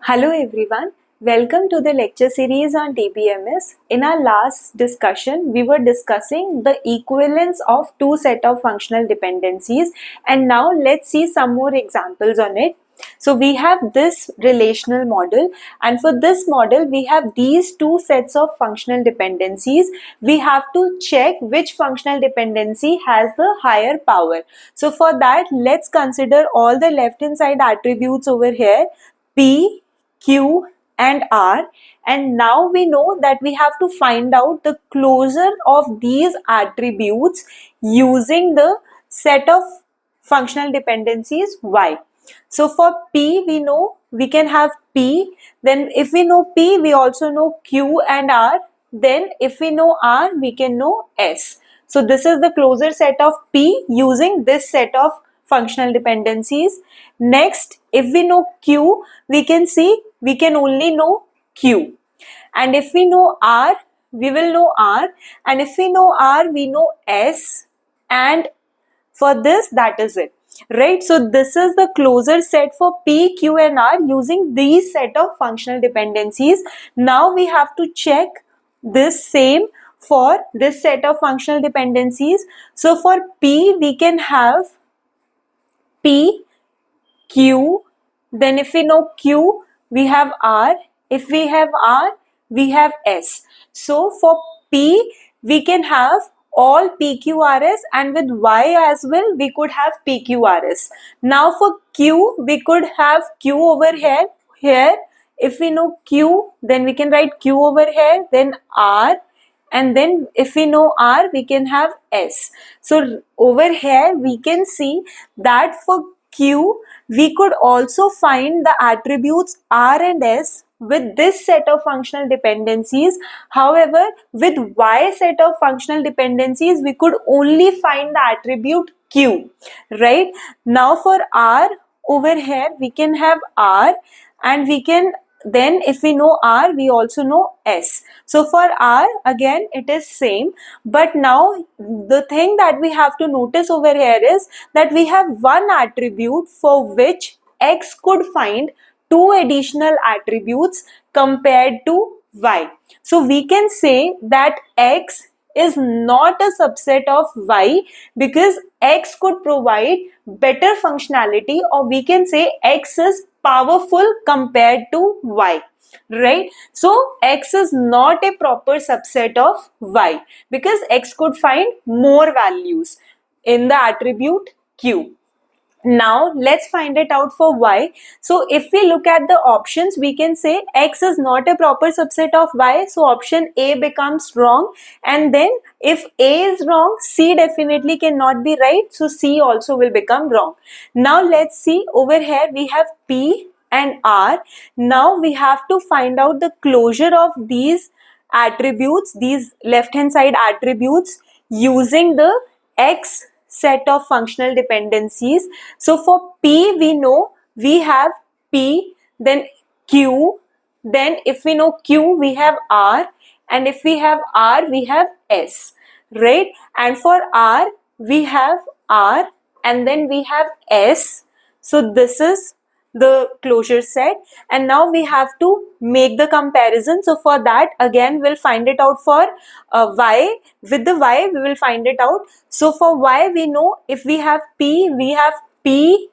Hello everyone, welcome to the lecture series on TPMS. In our last discussion, we were discussing the equivalence of two set of functional dependencies, and now let's see some more examples on it. So we have this relational model, and for this model we have these two sets of functional dependencies. We have to check which functional dependency has the higher power. So for that, let's consider all the left hand side attributes over here, P, Q and R, and now we know that we have to find out the closure of these attributes using the set of functional dependencies Y. So for P we know we can have P, then if we know P we also know Q and R, then if we know R we can know S. So this is the closure set of P using this set of functional dependencies. Next, if we know Q, we can see we can only know Q. And if we know R, we will know R. And if we know R, we know S. And for this, that is it. Right? So this is the closure set for P, Q and R using these set of functional dependencies. Now we have to check this same for this set of functional dependencies. So for P, we can have P, Q, then if we know Q, we have R. If we have R, we have S. So for P, we can have all PQRS, and with Y as well, we could have PQRS. Now for Q, we could have Q over here. If we know Q, then we can write Q over here, then R, and then if we know R, we can have S. So over here, we can see that for Q, we could also find the attributes R and S with this set of functional dependencies. However, with Y set of functional dependencies, we could only find the attribute Q, right? Now for R, over here, we can have R, and we can then if we know R, we also know S. So for R, again it is same, but now the thing that we have to notice over here is that we have one attribute for which X could find two additional attributes compared to Y. So we can say that X is not a subset of Y because X could provide better functionality, or we can say X is powerful compared to Y, right? So X is not a proper subset of Y because X could find more values in the attribute Q. Now let's find it out for Y. So if we look at the options, we can say X is not a proper subset of Y. So option A becomes wrong. And then if A is wrong, C definitely cannot be right. So C also will become wrong. Now let's see over here we have P and R. Now we have to find out the closure of these attributes, these left hand side attributes using the X set of functional dependencies. So for P, we know we have P, then Q, then if we know Q, we have R, and if we have R, we have S, right? And for R, we have R, and then we have S. So this is the closure set, and now we have to make the comparison. So for that, again we'll find it out for Y. With the Y we will find it out. So for Y we know if we have P, we have P,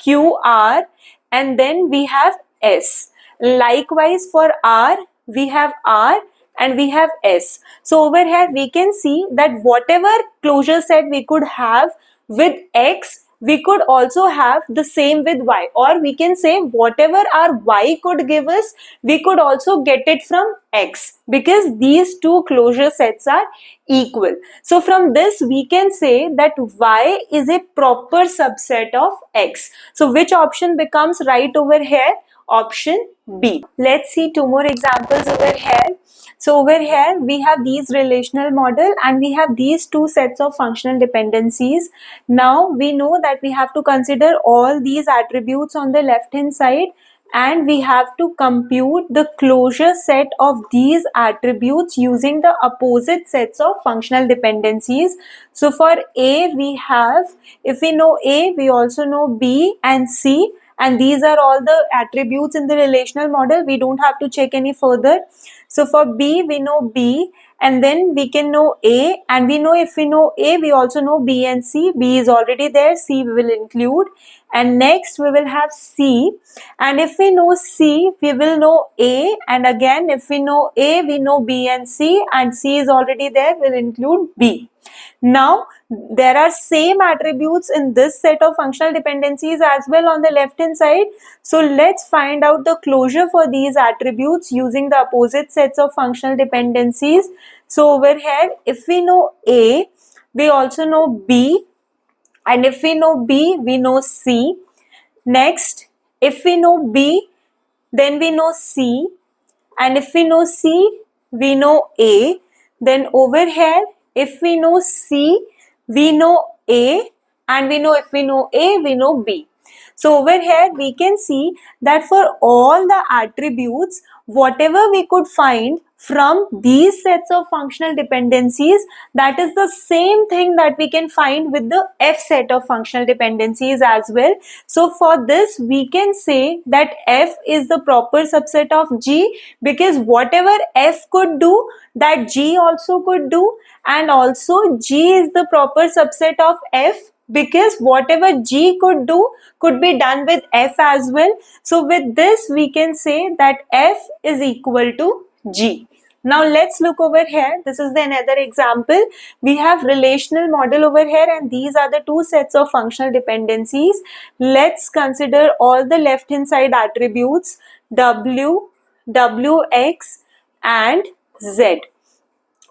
Q, R, and then we have S. Likewise for R, we have R and we have S. So over here we can see that whatever closure set we could have with X, we could also have the same with Y, or we can say whatever our Y could give us, we could also get it from X because these two closure sets are equal. So from this we can say that Y is a proper subset of X. So which option becomes right over here? Option B. Let's see two more examples over here. So over here we have these relational model and we have these two sets of functional dependencies. Now we know that we have to consider all these attributes on the left hand side, and we have to compute the closure set of these attributes using the opposite sets of functional dependencies. So for A we have, if we know A, we also know B and C, and these are all the attributes in the relational model. We don't have to check any further. So for B, we know B, and then we can know A, and we know if we know A, we also know B and C. B is already there, C we will include, and next we will have C, and if we know C, we will know A, and again if we know A, we know B and C, and C is already there, we'll include B. Now there are same attributes in this set of functional dependencies as well on the left hand side. So let's find out the closure for these attributes using the opposite sets of functional dependencies. So over here, if we know A, we also know B, and if we know B, we know C. Next, if we know B, then we know C, and if we know C, we know A. Then over here, if we know C, we know A, and we know if we know A, we know B. So over here, we can see that for all the attributes, whatever we could find from these sets of functional dependencies, that is the same thing that we can find with the F set of functional dependencies as well. So for this, we can say that F is the proper subset of G, because whatever F could do, that G also could do, and also G is the proper subset of F, because whatever G could do could be done with F as well. So with this, we can say that F is equal to G. Now let's look over here. This is another example. We have relational model over here, and these are the two sets of functional dependencies. Let's consider all the left hand side attributes W, Wx and Z.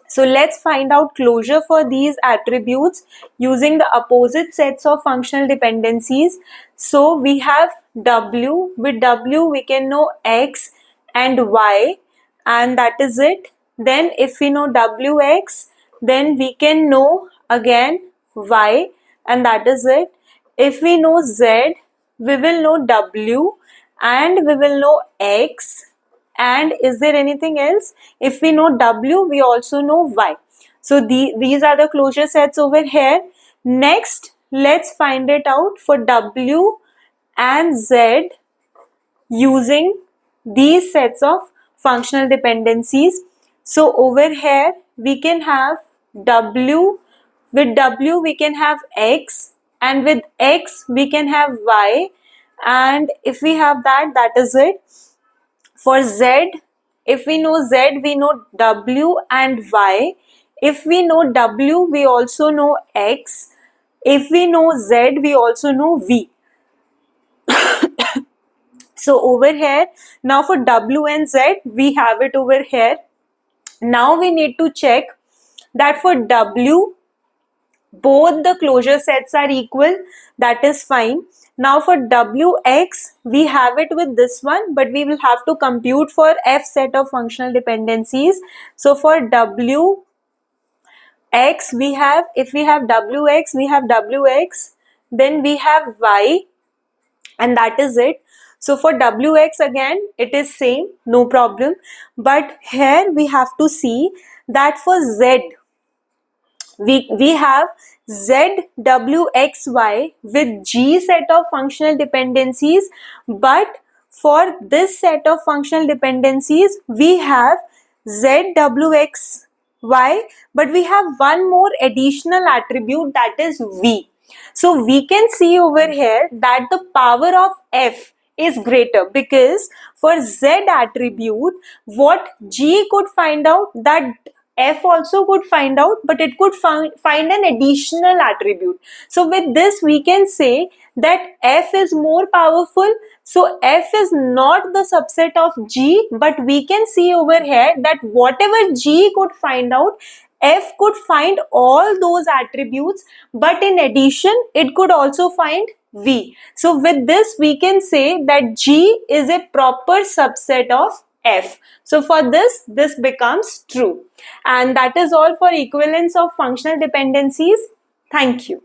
So let's find out closure for these attributes using the opposite sets of functional dependencies. So we have W. With W we can know X and Y, and that is it. Then if we know Wx, then we can know again Y, and that is it. If we know Z, we will know W, and we will know X. And is there anything else? If we know W, we also know Y. So these are the closure sets over here. Next, let's find it out for W and Z using these sets of functional dependencies. So over here, we can have W. With W, we can have X, and with X, we can have Y. And if we have that, that is it. For Z, if we know Z, we know W and Y. If we know W, we also know X. If we know Z, we also know V. So over here, now for W and Z, we have it over here. Now we need to check that for W, both the closure sets are equal. That is fine. Now for Wx, we have it with this one, but we will have to compute for F set of functional dependencies. So for Wx, we have, if we have Wx, we have Wx, then we have Y, and that is it. So for Wx again, it is same, no problem. But here we have to see that for Z, we have Z, W, X, Y with G set of functional dependencies, but for this set of functional dependencies, we have Z, W, X, Y, but we have one more additional attribute, that is V. So we can see over here that the power of F is greater, because for Z attribute, what G could find out, that F also could find out, but it could find an additional attribute. So with this, we can say that F is more powerful. So F is not the subset of G, but we can see over here that whatever G could find out, F could find all those attributes, but in addition, it could also find V. So with this, we can say that G is a proper subset of F. So for this becomes true. And that is all for equivalence of functional dependencies. Thank you.